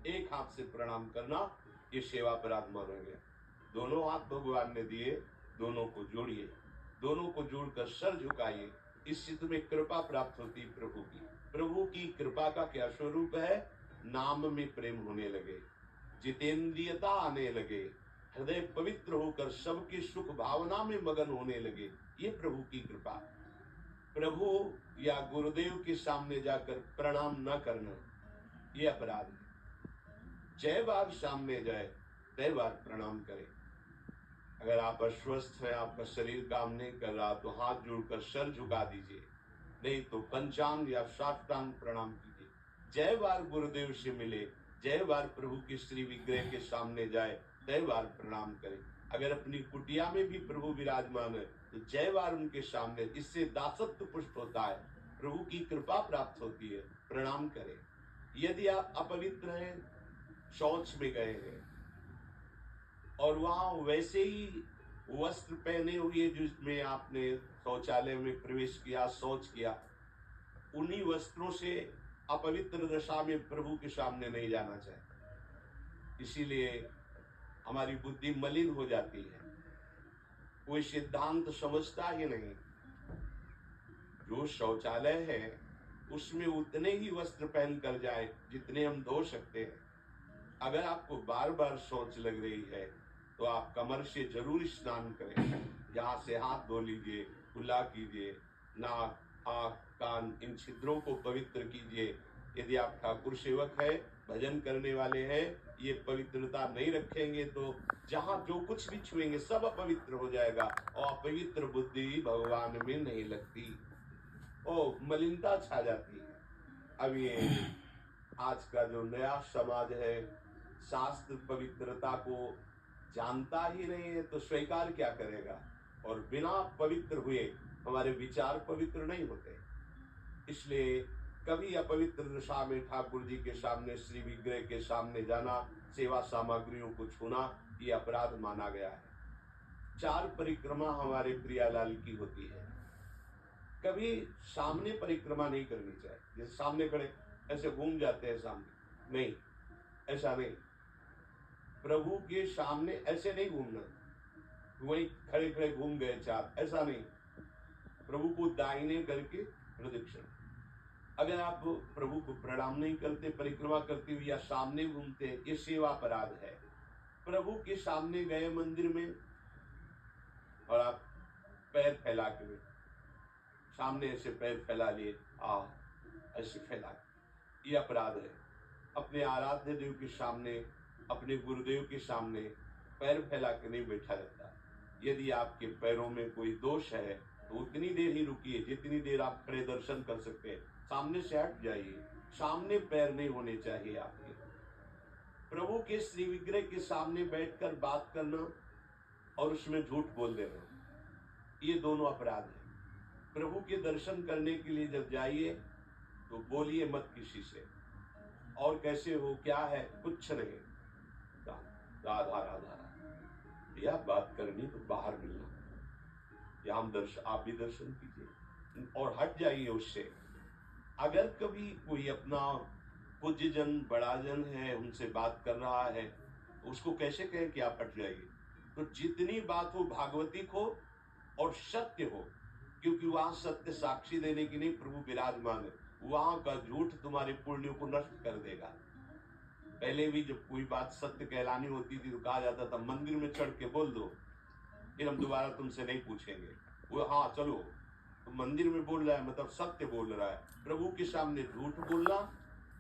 एक हाथ से प्रणाम करना ये सेवा अपराध माना गया। दोनों हाथ भगवान ने दिए, दोनों को जोड़िए, दोनों को जोड़कर सर झुकाइए, इससे तुम्हें कृपा प्राप्त होती प्रभु की। प्रभु की कृपा का क्या स्वरूप है? नाम में प्रेम होने लगे, जितेंद्रियता आने लगे, हृदय पवित्र होकर सबके सुख भावना में मगन होने लगे। ये प्रभु की कृपा। प्रभु या गुरुदेव के सामने जाकर प्रणाम न करना ये अपराध है। जय बार सामने जाए तय बार प्रणाम करें। अगर आप अस्वस्थ हैं, आपका शरीर काम नहीं कर रहा, तो हाथ जोड़कर सर झुका दीजिए, नहीं तो पंचांग या साष्टांग प्रणाम कीजिए। जय बार गुरुदेव से मिले, जय बार प्रभु के श्री विग्रह के सामने जाए, तय बार प्रणाम करें। अगर अपनी कुटिया में भी प्रभु विराजमान है तो जय बार उनके सामने, इससे दासत्व पुष्ट होता है, प्रभु की कृपा प्राप्त होती है, प्रणाम करें। यदि आप अपवित्र हैं, शौच में गए हैं और वहां वैसे ही वस्त्र पहने हुए जिसमें आपने शौचालय में प्रवेश किया, शौच किया, उन्हीं वस्त्रों से अपवित्र दशा में प्रभु के सामने नहीं जाना चाहिए। इसीलिए हमारी बुद्धि मलिन हो जाती है, कोई सिद्धांत समझता ही नहीं। जो शौचालय है उसमें उतने ही वस्त्र पहन कर जाए जितने हम धो सकते हैं। अगर आपको बार बार शौच लग रही है तो आप कमर से जरूर स्नान करें, यहाँ से हाथ धो लीजिए, कुल्ला कीजिए, नाक, आंख, कान, इन छिद्रों को पवित्र कीजिए। यदि आप ठाकुर सेवक है, भजन करने वाले हैं, ये पवित्रता नहीं रखेंगे तो जहां जो कुछ भी छुएंगे सब अपवित्र हो जाएगा, और अपवित्र बुद्धि भगवान में नहीं लगती, ओ मलिनता छा जाती है। अब ये आज का जो नया समाज है, शास्त्र पवित्रता को जानता ही नहीं है तो स्वीकार क्या करेगा, और बिना पवित्र हुए हमारे विचार पवित्र नहीं होते। इसलिए कभी अपवित्र दशा में ठाकुर जी के सामने, श्री विग्रह के सामने जाना, सेवा सामग्रियों को छूना, ये अपराध माना गया है। 4 परिक्रमा हमारे प्रियालाल की होती है। कभी सामने परिक्रमा नहीं करनी चाहिए, जैसे सामने खड़े ऐसे घूम जाते हैं सामने, नहीं, ऐसा नहीं। प्रभु के सामने ऐसे नहीं घूमना, वहीं खड़े खड़े घूम गए 4, ऐसा नहीं। प्रभु को दाहिने करके प्रदक्षिणा। अगर आप प्रभु को प्रणाम नहीं करते, परिक्रमा करते हुए या सामने घूमते, ये सेवा अपराध है। प्रभु के सामने गए मंदिर में और आप पैर फैला के सामने ऐसे पैर फैला लिए, ऐसे फैला, ये अपराध है। अपने आराध्य देव के सामने, अपने गुरुदेव के सामने पैर फैला के नहीं बैठा जाता। यदि आपके पैरों में कोई दोष है तो उतनी देर ही रुकिए जितनी देर आप खड़े दर्शन कर सकते हैं। सामने से हट जाइए, सामने पैर नहीं होने चाहिए आपके। प्रभु के श्री विग्रह के सामने बैठकर बात करना और उसमें झूठ बोल देना, ये दोनों अपराध है। प्रभु के दर्शन करने के लिए जब जाइए तो बोलिए मत किसी से, और कैसे हो, क्या है, कुछ नहीं, राधा राधा, यह बात करनी तो बाहर मिलना, या हम दर्शन, आप भी दर्शन कीजिए और हट जाइए उससे। अगर कभी कोई अपना पूज्य जन, बड़ा जन है, उनसे बात कर रहा है तो उसको कैसे कहें कि आप हट जाइए? तो जितनी बात हो भागवतिक हो और सत्य हो, क्योंकि वहां सत्य साक्षी देने की नहीं, प्रभु विराजमान है। वहां का झूठ तुम्हारे पुण्यों को नष्ट कर देगा। पहले भी जब कोई बात सत्य कहलानी होती थी तो कहा जाता था मंदिर में चढ़ के बोल दो, फिर हम दोबारा तुमसे नहीं पूछेंगे। वो हाँ चलो, तो मंदिर में बोल रहा है मतलब सत्य बोल रहा है। प्रभु के सामने झूठ बोलना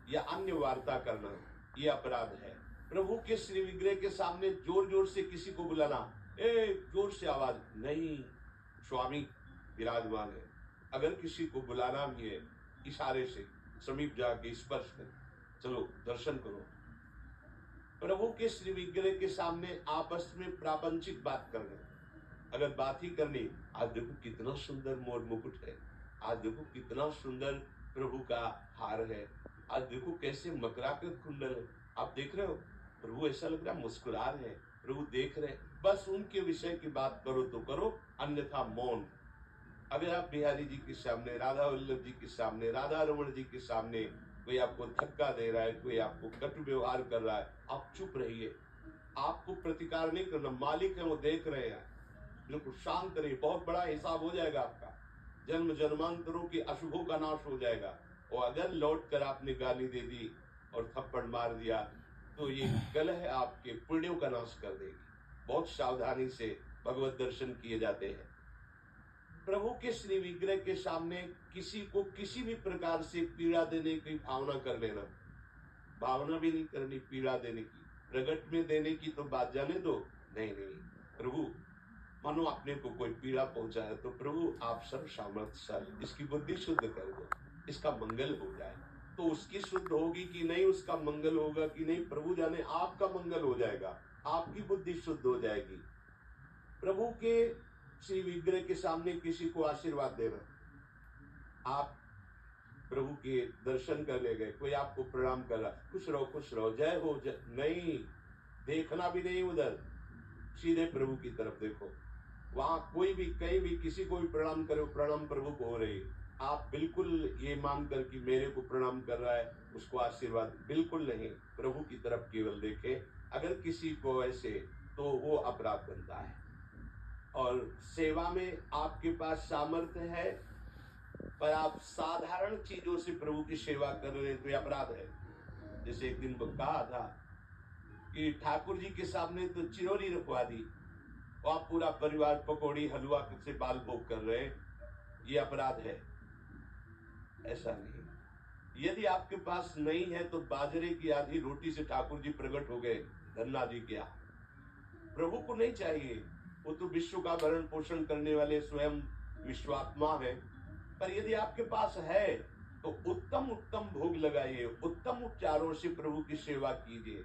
या अन्य वार्ता करना ये अपराध है। प्रभु के श्री विग्रह के सामने जोर जोर से किसी को बुलाना, जोर से आवाज नहीं, स्वामी विराजमान है। अगर किसी को बुलाना भी है, इशारे से समीप जाके स्पर्श कर, चलो दर्शन करो। प्रभु के श्री विग्रह के सामने आपस में प्रापंचिक बात करना, अगर बात ही करनी, आज देखो कितना सुंदर मोर मुकुट है, आज देखो कितना सुंदर प्रभु का हार है, आज देखो कैसे मकराकृत कुंडल है, आप देख रहे हो, प्रभु ऐसा लग रहा है मुस्कुरा रहे हैं, प्रभु देख रहे हैं, बस उनके विषय की बात करो तो करो, अन्यथा मौन। अगर आप बिहारी जी के सामने, राधा वल्लभ जी के सामने, राधा रमन जी के सामने कोई आपको धक्का दे रहा है, कोई आपको कटु व्यवहार कर रहा है, आप चुप रहिए। आपको प्रतिकार नहीं करना, मालिक है वो देख रहे हैं, बिल्कुल शांत रहिए। बहुत बड़ा हिसाब हो जाएगा आपका, जन्म जन्मांतरों की अशुभों का नाश हो जाएगा। और अगर लौट कर आपने गाली दे दी और थप्पड़ मार दिया तो ये कलह आपके पुण्यों का नाश कर देगी। बहुत सावधानी से भगवत दर्शन किए जाते हैं। प्रभु के श्री विग्रह के सामने किसी को किसी भी प्रकार से पीड़ा देने की भावना कर लेना, भावना भी नहीं करनी पीड़ा देने की, प्रगट में देने की तो बात जाने दो। नहीं नहीं, प्रभु मानो अपने को कोई पीड़ा पहुंचाए तो प्रभु आप सब सामर्थ्यशाली, इसकी बुद्धि शुद्ध कर दो, इसका मंगल हो जाए। तो उसकी शुद्ध होगी कि नहीं, उसका मंगल होगा कि नहीं, प्रभु जाने। आपका मंगल हो जाएगा, आपकी बुद्धि शुद्ध हो जाएगी। प्रभु के श्री विग्रह के सामने किसी को आशीर्वाद देना, आप प्रभु के दर्शन करने गए, कोई आपको प्रणाम कर रहा, खुश रहो, जय हो, जय, नहीं, देखना भी नहीं उधर, सीधे प्रभु की तरफ देखो। वहां कोई भी कहीं भी किसी को भी प्रणाम करो, प्रणाम प्रभु को हो रही है, आप बिल्कुल ये मानकर कि मेरे को प्रणाम कर रहा है उसको आशीर्वाद बिल्कुल नहीं, प्रभु की तरफ केवल देखे। अगर किसी को ऐसे तो वो अपराध बनता है। और सेवा में आपके पास सामर्थ्य है पर आप साधारण चीजों से प्रभु की सेवा कर रहे हैं तो ये अपराध है। जैसे एक दिन कहा था कि ठाकुर जी के सामने तो चिरौरी रखवा दी और आप पूरा परिवार पकौड़ी हलवा से बाल भोग कर रहे हैं, ये अपराध है। ऐसा नहीं। यदि आपके पास नहीं है तो बाजरे की आधी रोटी से ठाकुर जी प्रकट हो गए, धन्ना जी क्या। प्रभु को नहीं चाहिए, वो तो विश्व का भरण पोषण करने वाले स्वयं विश्वात्मा है। पर यदि आपके पास है तो उत्तम उत्तम भोग लगाइए, उत्तम उपचारों से प्रभु की सेवा कीजिए।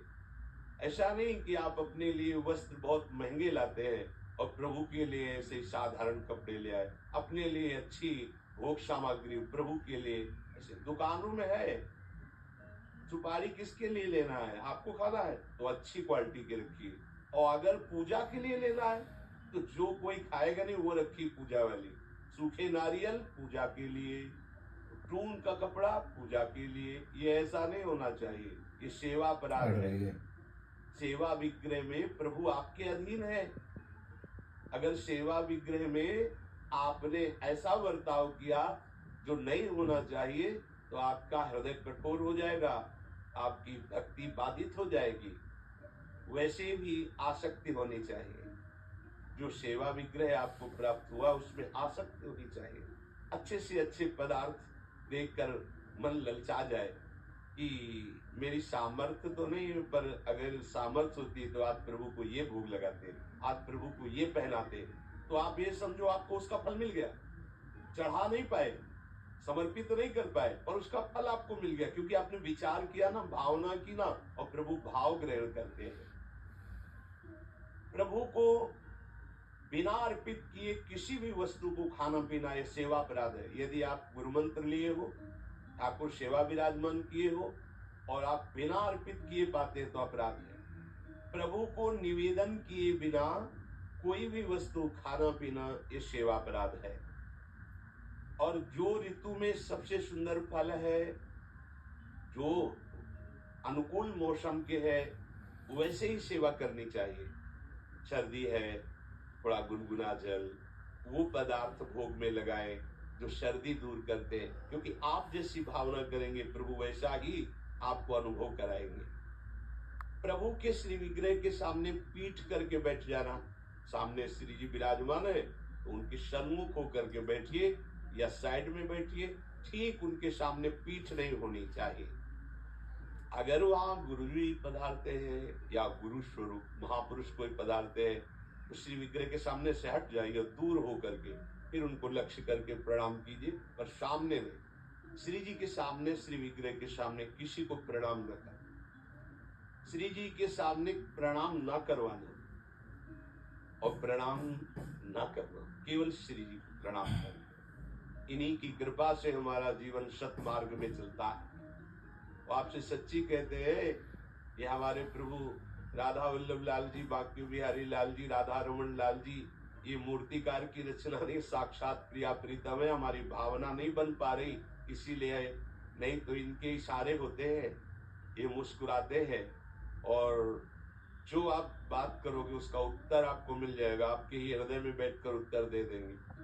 ऐसा नहीं कि आप अपने लिए वस्त्र बहुत महंगे लाते हैं और प्रभु के लिए ऐसे साधारण कपड़े ले आए, अपने लिए अच्छी भोग सामग्री प्रभु के लिए। ऐसे दुकानों में है, सुपारी किसके लिए लेना है, आपको खाना है तो अच्छी क्वालिटी के रखिए। और अगर पूजा के लिए लेना है तो जो कोई खाएगा नहीं वो रखिए पूजा वाली। सूखे नारियल पूजा के लिए, टून का कपड़ा पूजा के लिए, ये ऐसा नहीं होना चाहिए, ये सेवा अपराध है। सेवा विग्रह में प्रभु आपके अधीन है। अगर सेवा विग्रह में आपने ऐसा बर्ताव किया जो नहीं होना चाहिए तो आपका हृदय कठोर हो जाएगा, आपकी भक्ति बाधित हो जाएगी। वैसे भी आसक्ति होनी चाहिए। जो सेवा विग्रह आपको प्राप्त हुआ उसमें आसक्ति होनी चाहिए। अच्छे से अच्छे पदार्थ देखकर मन ललचा जाए कि मेरी सामर्थ्य तो नहीं है, पर अगर सामर्थ्य होती तो आज प्रभु को ये भोग लगाते, आज प्रभु को ये पहनाते, तो आप ये समझो आपको उसका फल मिल गया। चढ़ा नहीं पाए, समर्पित नहीं कर पाए, पर उसका फल आपको मिल गया क्योंकि आपने विचार किया ना, भावना की ना, और प्रभु भाव ग्रहण करते हैं। प्रभु को बिना अर्पित किए किसी भी वस्तु को खाना पीना ये सेवा अपराध है। यदि आप गुरु मंत्र लिए हो, ठाकुर सेवा विराजमान किए हो और आप बिना अर्पित किए पाते हैं तो अपराध है। प्रभु को निवेदन किए बिना कोई भी वस्तु खाना पीना ये सेवा अपराध है। और जो ऋतु में सबसे सुंदर फल है, जो अनुकूल मौसम के है, वैसे ही सेवा करनी चाहिए। सर्दी है, थोड़ा गुनगुना जल, वो पदार्थ भोग में लगाएं जो सर्दी दूर करते हैं, क्योंकि आप जैसी भावना करेंगे प्रभु वैसा ही आपको अनुभव कराएंगे। प्रभु के श्री विग्रह के सामने पीठ करके बैठ जाना। सामने श्री जी विराजमान है तो उनके सन्मुख होकर के बैठिए या साइड में बैठिए, ठीक उनके सामने पीठ नहीं होनी चाहिए। अगर वहां गुरु जी पधारते हैं या गुरु स्वरूप महापुरुष कोई पधारते हैं तो श्री विग्रह के सामने से हट जाइए, दूर होकर के फिर उनको लक्ष्य करके प्रणाम कीजिए, पर सामने नहीं। श्री जी के सामने, श्री विग्रह के सामने किसी को प्रणाम न करना, श्री जी के सामने प्रणाम न करवाना और प्रणाम न करना, केवल श्री जी को प्रणाम करना। इन्हीं की कृपा से हमारा जीवन सतमार्ग में चलता है। वो आपसे सच्ची कहते हैं, ये हमारे प्रभु राधा वल्लभ लाल जी, बांके बिहारी लाल जी, राधा रमन लाल जी, ये मूर्तिकार की रचना नहीं, साक्षात प्रिया प्रीतम है। हमारी भावना नहीं बन पा रही, इसीलिए नहीं तो इनके इशारे होते हैं, ये मुस्कुराते हैं और जो आप बात करोगे उसका उत्तर आपको मिल जाएगा, आपके ही हृदय में बैठकर उत्तर दे देंगे।